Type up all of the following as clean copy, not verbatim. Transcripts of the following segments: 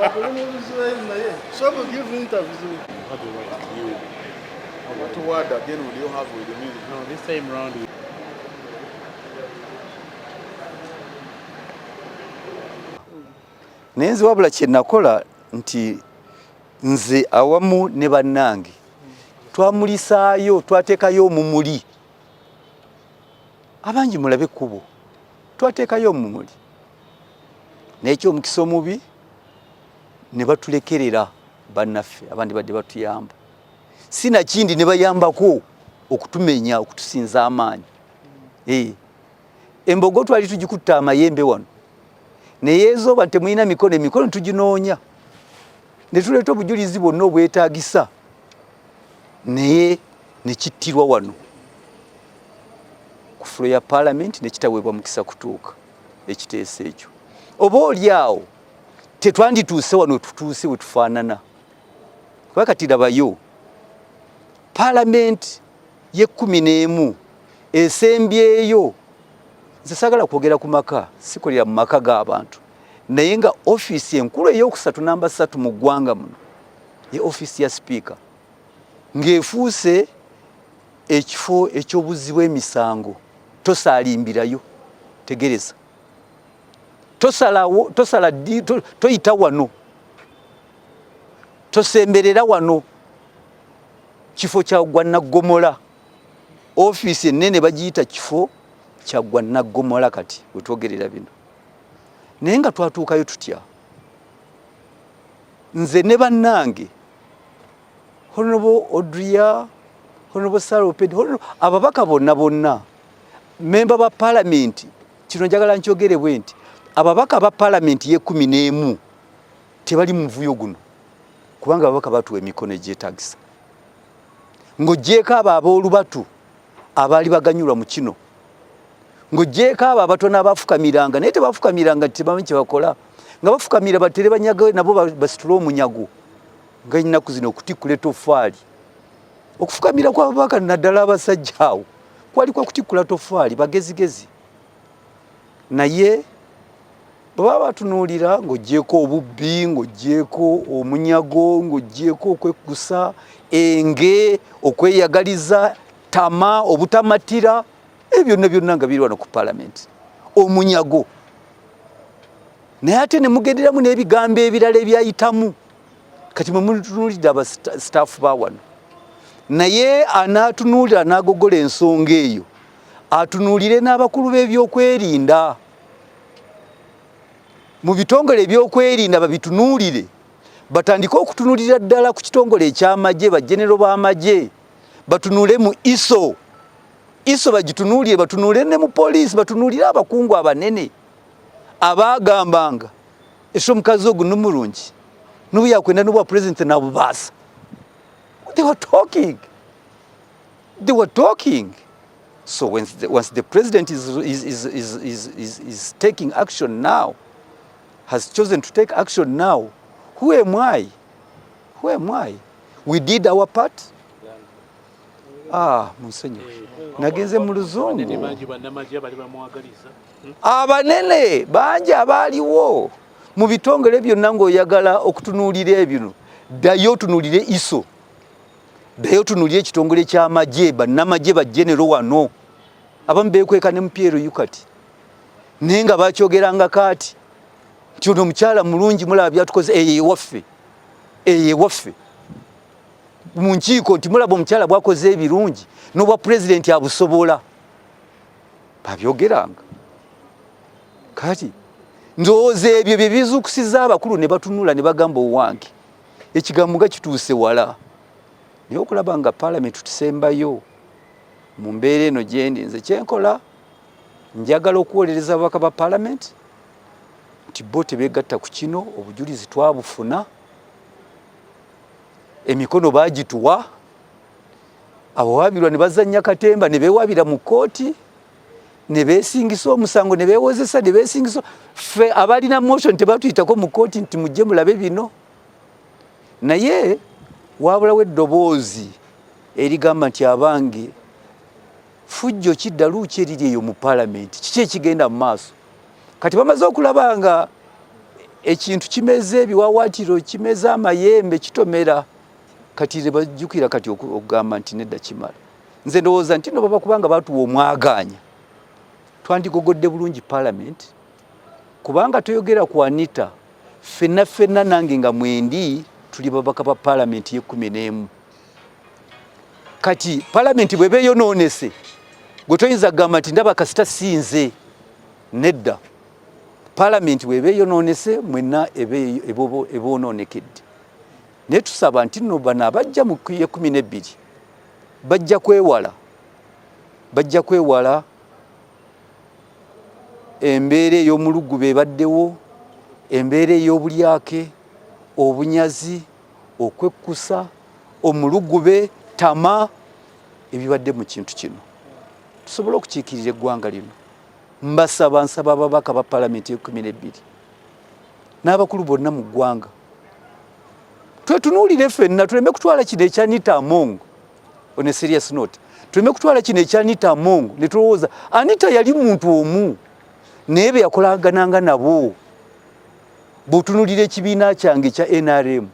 Some will give interviews. What word again will you have with the music? No, this time round. Nenzi wabula kye nakola nti nze awamu ne bannange twamulisaayo twateekayo omumuli abangi mulabe kubo twateekayo omumuli n'ekyo omukisa omubi ne batulekerera bannaffe abandi badde batuyamba sina kindi ne bayambako okutumenya okutusinza amaanyi embogo twali tugikutta amayembe wano neyeezooba temulina emikono tuginoonya ne tuleeta obujulizi bwonna obwetaagisa naye ne kittirwa wano ku fulo ya paalamenti ne kitaweebwa mukisa kutuuka ekiteeso ekyo oba oli awo tetwandituuse wano tutuuse we tufaanana kuba kati labayo paalamenti ye-11 esembyeyo nze saagala kwogera ku maka sikolera mu maka g'abantu naye nga ofiisi enkulu ey'okusatu namba 3 mu ggwanga muno ye ofiisi ya sipiika ng'efuuse ekifo eky'obuzzi bw'emisango tosaalimbirayo tegereza toyita wano tosemberera wano kifo kya Gwanaggomola ofiisi ennene bagiyita kifo kya Gwanaggomola kati wetwogerera bino naye nga twatuukayo tutya nze ne bannange Honorable Odria Honorable Saropedi ababaka bonna memba ba paalamenti kino njagala nkyogere bwe nti ababaka ba paalamenti ye-11 tebali mu muvuyo guno kubanga ababaka batuwa emikono egyetaagisa ng'oggyeko abo ab'olubatu abaali baganyulwa mu kino ng'oggyeko abo abatono abafukamiranga naye tebafukamiranga tebamanyi kye bakola nga bafukamira batere banyaga nabo basitule omunyago nga ennaku zino okutikkula etoffaali okufukamira kw'ababaka naddala abasajja awo kwali kwa kutikkula toffaali bagezigezi naye baba batunuulira ng'oggyeko obubbi ng'oggyeko omunyago ng'oggyeko okwekkusa enge okweyagaliza tama obutamatira ebyo byonna nga biri wano ku paalamenti omunyago naye ate ne mugenderamu n'ebigambo ebirala ebyayitamu kati mwe mutunuulidde abasitaafu ba wano naye anaatunuulira n'agogola ensonga eyo atunuulire n'abakulu b'ebyokwerinda mu bitongole ebyokwerinda babitunuulire batandike okutunuulira ddala ku kitongole eky'amagye bajenero b'amagye batunuule mu iso bagitunuulire batunuule ne mu poliisi batunuulire abakungu abanene abaagambanga esho omukazi ogu numulungi nubu yakwenda n'obwa president nabubaasa they were talking so once the president is taking action now has chosen to take action now who am I we did our part Musenyo nagenze mu luzungu abanene bangi abaaliwo mu bitongole byonna ng'oyagala okutunuulira ebyo ddayo tunuulire iso ddayo tunuulire ekitongole ky'amagye bannamagye bajenero wano abamu beekweka ne mupiero yukati naye nga bakyogeranga kaati nti ono omukyala mulungi mulaba byatukoze ewaffe mu nkiiko nti mulaba omukyala bwakoze ebirungi n'obwa pulezidenti abusobola babyogeranga kati ndowooza ebyo bye bizuukusiza abakulu ne batunula ne bagamba owange ekigambo nga kituuse wala naye okulaba nga paalamenti tusembayo mu mbeera eno gyendi nze kyenkola njagala okuwolereza ababaka ba paalamenti nti bo tebeegatta ku kino obujulizi twabufuna emikono baagituwa abawaabirwa ne bazannya katemba ne beewabira mu kkooti ne beesingisa omusango ne beewozesa ne beesingisa ffe abalina motion tebatuyitako mu kkooti nti mujje mulabe bino naye waabulawo eddoboozi erigamba nti abange fujjo kidda luuki eriri eyo mu paalamenti kiki ekigenda mu maaso kati bamaze okulaba nga ekintu kimeze ebiwawaatiro kimeze amayembe kitomera kati ze bajjukira kati okugamba nti nedda kimala nze ndowooza nti no baba kubanga batuwa omwaganya twandigogodde bulungi parliament kubanga toyogera ku Anita ffenna nange nga mwendi tuli babaka ba parliament ye11 kati parliament bwebe yonoonese gwe toyinza kugamba nti ndaba kasita sinze nedda parliament bwebe yonoonese mwenna ebonoonekedde naye tusaba nti nno bano abajja mu ye12 bajja kwewala embeera ey'omulugube ebaddewo embeera ey'obulyake obunyazi okwekkusa omulugube tama ebibadde mu kintu kino tusobola okukiikirira eggwanga lino nsaba ababaka ba palamenti ye12 n'abakulu bonna mu ggwanga twetunuulire ffenna tuleme kutwala kino ekya Anita Among on a serious note tuleme kutwala kino ekya Anita Among ne tulowooza Anita yali muntu omu naye be yakolagananga nabo bw'otunuulira ekibiina kyange kya NRM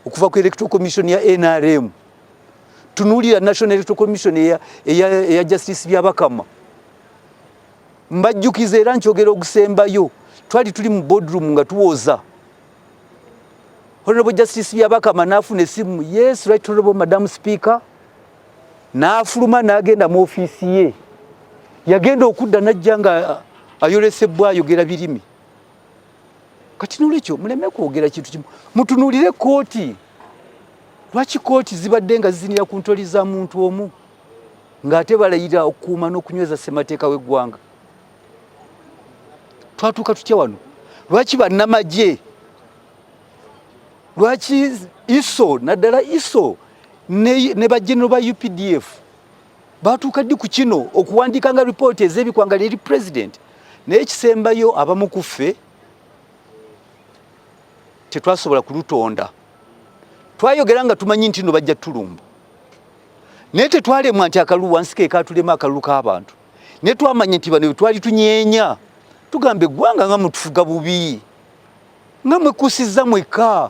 okuva ku electoral commission ya NRM tunuulira national electoral commission eya justice byabakama mbajjukiza era nkyogera ogusembayo twali tuli mu boardroom nga tuwoza Honorable Justice byabakama n'afuna essimu yes right honorable Madam Speaker n'afuluma n'agenda mu ofiisi ye yagenda okudda najja nga ayolesebwa ayogera birimi kati n'olwekyo muleme kwogera kintu kimu mutunuulire kooti lwaki kooti zibadde nga zizinira ku ntoli za muntu omu ng'ate balayira okukuuma n'okunyweza ssemateeka w'eggwanga twatuuka tutya wano lwaki bannamagye lwaki ISO naddala ISO ne bagenero ba UPDF batuuka ddi ku kino okuwandiika nga ripooti ez'ebikwanga eri president naye ekisembayo abamu ku ffe tetwasobola kulutonda twayogera nga tumanyi nti no bajja tulumba naye tetwalemwa nti akalulu wansi ke katulema akalulu k'abantu naye twamanya nti bano twali tunyeenya tugamba eggwanga nga mutufuga bubi nga mwekusiza mweka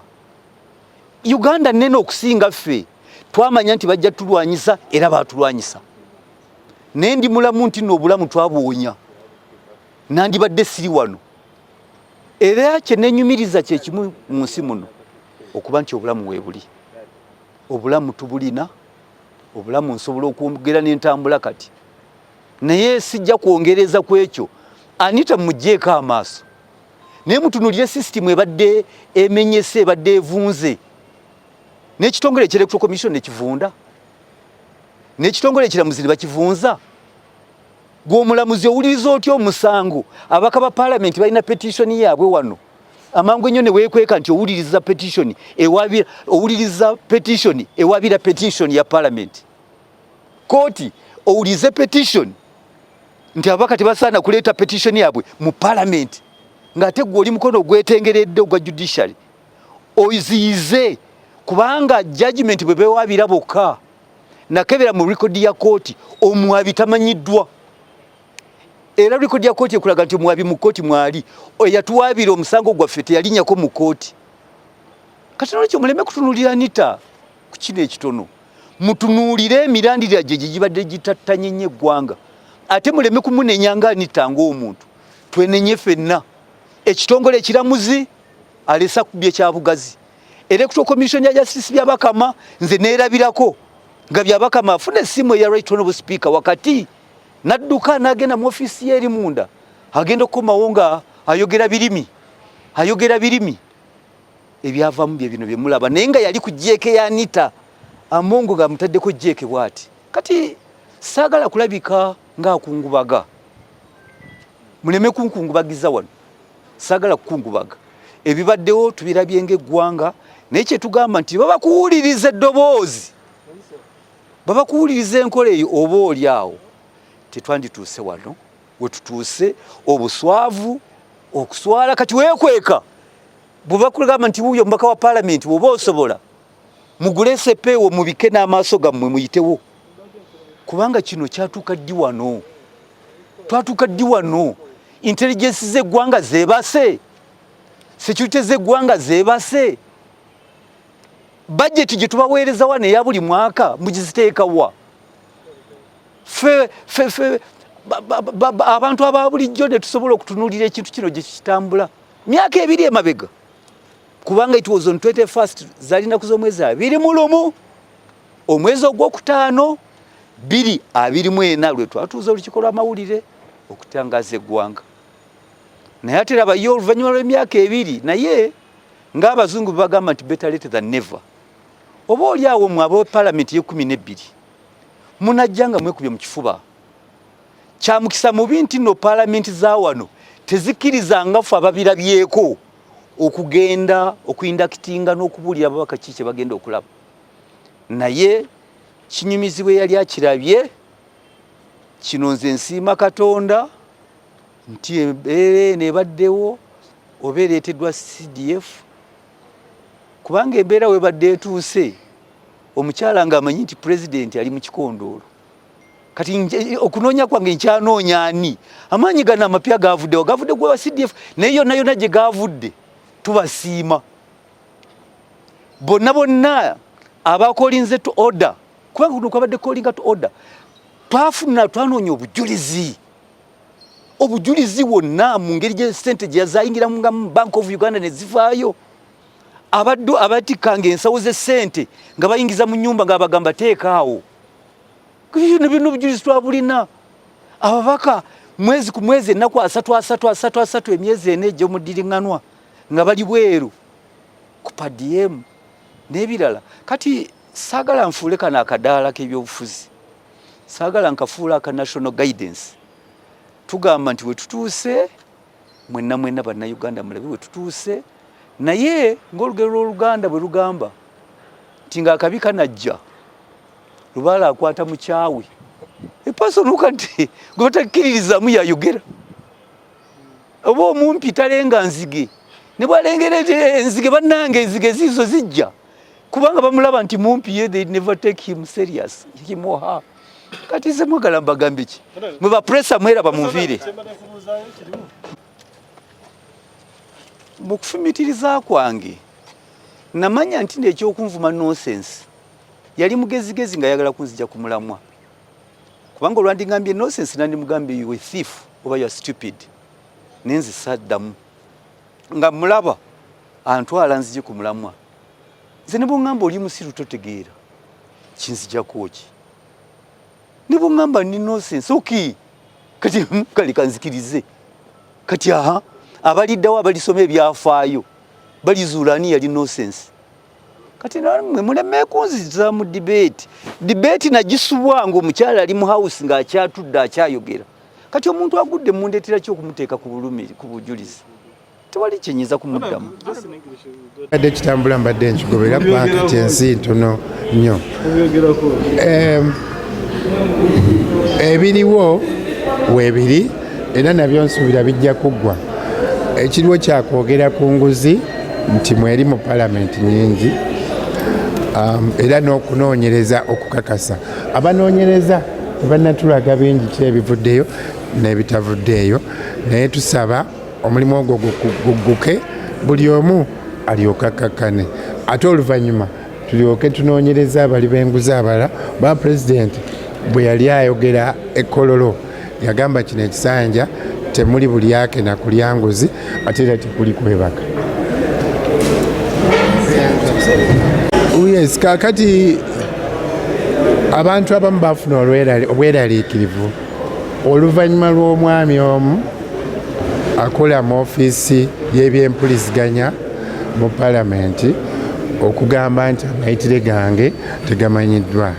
Uganda nene okusinga ffe twamanya nti bajja tulwanyisa era baatulwanyisa naye ndi mulamu nti n'obulamu twabuwonya nandibadde siri wano era kye neenyumiriza kye kimu mu nsi muno okuba nti obulamu weebuli obulamu tubulina obulamu nsobola okwongera n'entambula kati naye sijja kwongereza ku ekyo Anita mugjeeko amaaso naye mutunuulire sisitimu ebadde emenyese ebadde evunze n'ekitongole eky'electoral commission nekivunda n'ekitongole ekiramuzi ne bakivunza gw'omulamuzi owuliriza otya omusango abaka ba parliament balina petition yaabwe wano amangu ennyo ne weekweka nti owuliriza ewabira petition ya parliament kooti owulize petition nti abaka tebasaana kuleeta petition yaabwe mu parliament ng'ate gwe oli mukono ogwetengeredde ogwa judiciary oziyize kubanga judgment bwe beewabira bokka nakebera mu record ya kooti omwabi tamanyiddwa era record ya kooti ekulaga nti omwabi mu kooti mwali eyatuwaabira omusango gwaffe teyalinnyako mu kooti kati nolwekyo muleme kutunuulira Anita ku kino ekitono mutunuulire emirandira gye gibadde gitattanye nnyo eggwanga ate muleme kumunenya nga Anita ng'omuntu twenenye ffenna ekitongole ekiramuzi alesa kubye kyabugazi electoral commission ya justice byabakama nze neerabirako nga byabakama afuna essimu ya right honorable speaker wakati nadduka n'agenda mu ofiisi ye eri munda agenda okukomawo nga ayogera birimi ebyavamu bye bino bye mulaba naye nga yali ku jjeeke ya Anita Among nga mutaddeko jjeeke bw'ati kati saagala kulabika ng'akungubaga muleme kunkungubagiza wano saagala kukungubaga ebibaddewo tubirabye ng'eggwanga naye kye tugamba nti babakuwuliriza eddoboozi babakuwuliriza enkola eyo oba oli awo tetwandituuse wano we tutuuse obuswavu okuswala kati weekweka bwe bakugamba nti wuuyo mubaka wa palamenti oba osobola mugule sepeewo mubike n'amaaso gammwe muyitewo kubanga kino kyatuuka ddi wano twatuuka ddi wano intelligence z'eggwanga zeebase security z'eggwanga zeebase budget gye tubaweereza wano eya buli mwaka mugiziteeka wa fe abantu aba bulijjo ne tusobola okutunuulira ekintu kino gye kitambula myaka ebiri emabega kubanga it was on 21st zalina kuz'omwezi 21 omwezi ogwokutaano 2024 lwe twatuuza olukiiko lw'amawulire okutangaza eggwanga naye ate labayo oluvannyuma lw'emyaka ebiri naye ng'abazungu bagamba nti better late than never oba oli awo mwe ab'epaalamenti ye12 munajja nga mwekubye mu kifuba kya mukisa mubi nti no paalamenti za wano tezikkirizanga ffe ababirabyeko okugenda okuyindakitinga n'okubuulira ababaka ki kye bagenda okulaba naye kinyumizibwa yali akirabye kino nze nsiima Katonda nti embeera nebaddewo oba ereeteddwa CDF kubanga embeera webadde etuuse omukyala ng'amanyi nti pulezidenti ali mu kikondoolo kati okunoonya kwange nkyanoonya ani amaanyi gano amapya gavuddewo gavudde gwa CDF naye yonna gye gavudde tubasiima bonna abakolinze to order kubanga kuno kwabadde calling to order twafuna twanoonya obujulizi wonna mu ngeri gye ssente gye yazayingira mu Bank of Uganda ne zivaayo abaddu abatikanga ensawo z'essente nga bayingiza mu nnyumba ng'abagamba teekaawo bino obujulizi twabulina ababaka mwezi ku mwezi ennaku 3 emyezi 4 egy'omuddiringanwa nga bali bweru ku PDM n'ebirala kati saagala nfuule kano akadaala k'ebyobufuzi saagala nkafuula aka national guidance tugamba nti we tutuuse mwenna bannayuganda mulabe we tutuuse naye ng'olugero lw'Oluganda bwe lugamba nti ng'akabi kanajja lubaala akwata mu kyawe epasonuka nti gwe batakkiririzamu yayogera oba omumpi talenga nzige ne bwalengera enzige bannange enzige ziizo zijja kubanga bamulaba nti mumpi ye they never take him serious him or her kati ze mwagala mbagambe ki mwe bapressa mweraba munviire mu kufumitiriza kwange namanya nti n'ekyokunvuma nonsense yali mugezigezi nga yagala kunzija ku mulamwa kubanga olwandingambye nonsense nandimugambye you a thief oba you are stupid nenzi saddamu nga mulaba antwala nzije ku mulamwa nze ne bw'ŋŋamba oli musiru totegeera kinzijako ki ne bw'ŋŋamba ni nonsense oki kati kale kanzikirize kati aha abaliddawo abalisoma ebyafaayo balizuula ani yali nonsense kati namwe muleme kunziza mu debate nagisubwanga omukyala ali mu house ng'akyatudde akyayogera kati omuntu agudde mundeetera ki okumuteeka ku bulumi ku bujulizi tewali kyenyiza kumuddamu adde kitambula mbadde nkigobera kubanga kyensi ntono nnyo ebiriwo weebiri era nabyo nsuubira bijja kuggwa ekiriwo kyakwogera ku nguzi nti mweri mu paalamenti nyingi era n'okunoonyereza okukakasa abanoonyereza tebannatulaga bingi ki ebivuddeyo n'ebitavuddeeyo naye tusaba omulimu ogwo gugguke buli omu alyoke akakkane ate oluvannyuma tulyoke tunoonyereza abali b'enguzi abalala ba pulezidenti bwe yali ayogera ekkololo yagamba kino ekisanja temuli buli akena kulya nguzi ate era tekuli kwebaka yes kakati abantu abamu bafuna obweraliikirivu oluvannyuma lw'omwami omu akola mu ofiisi y'ebyempuliziganya mu paalamenti okugamba nti amayitire gange tegamanyiddwa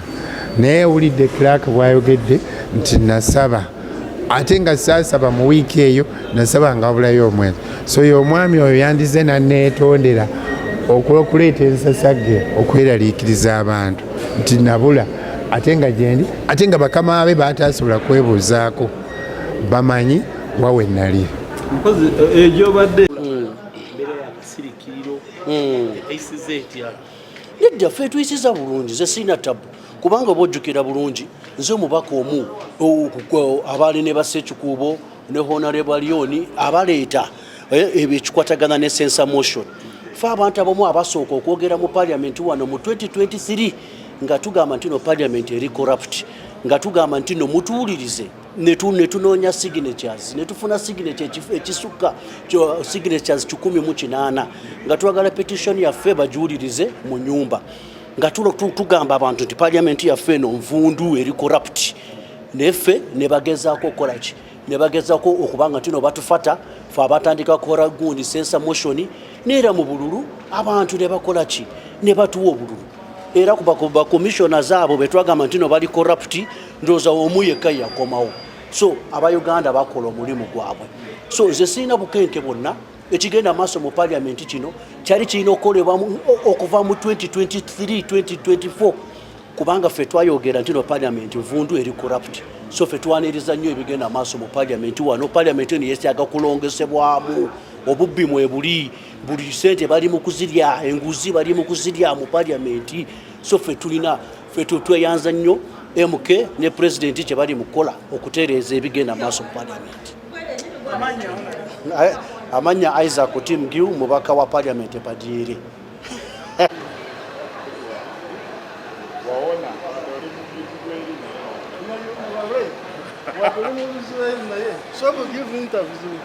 naye ewulidde clark bw'ayogedde nti nasaba ate nga saasaba mu wiiki eyo nasaba nga wabulayo omwezi so ye omwami oyo yandize nanneetondera okuleeta ensasagge okweraliikiriza abantu nti nabula ate nga gyendi ate nga bakama be bataasobola kwebuuzaako bamanyi wawe nali mpozi egyobadde mbere y'akasirikiriro eyisiza etya nedda ffe tuyisiza bulungi ze sirina tabu kubanga bojjukira bulungi nze omubaka omu abaali ne bassekikuubo ne honorable Lyoni abaleeta ebikikwatagana ne sensor motion. Fa abantu abamu abasooka okwogera mu parliament wano mu 2023 nga tugamba nti no parliament eri corrupt, nga tugamba nti no mutuulirize netunoonya signatures netufuna signature ekisukka signatures 108 nga twagala petition yaffe bagiwulirize mu nyumba, nga tugamba abantu nti parliament yaffe eno nvundu eri corrupt, neffe ne bagezaako okukolaki, ne bagezaako okubanga tino batufata fe abatandika kukola gundi sensor motion, neera mu bululu abantu ne bakolaki, ne batuwa obululu. Era kuba commissioners abo betwagamba nti no bali corrupt, ndooza omu yekka yakomawo. So abayuganda bakola omulimu gwabwe. So nze sirina bukenke bonna ekigenda maaso mu parliament kino kyali kirina okukolebwa okuva mu 2023-2024 kubanga ffe twayogera nti no parliament nvundu eri corrupt. So ffe twaniriza nnyo ebigenda maaso mu parliament wano. Parliament eno yeetaaga kulongesebwamu, obubbi mwebuli, buli sente bali mu kuzirya, enguzi bali mu kuzirya mu parliament. So ffe tweyanza nnyo MK ne president kye bali mukola okutereeza ebigenda maaso mu parliament. Amanya Isaac Tim Giu, mubaka wa parliament Padiere. Só give interviews.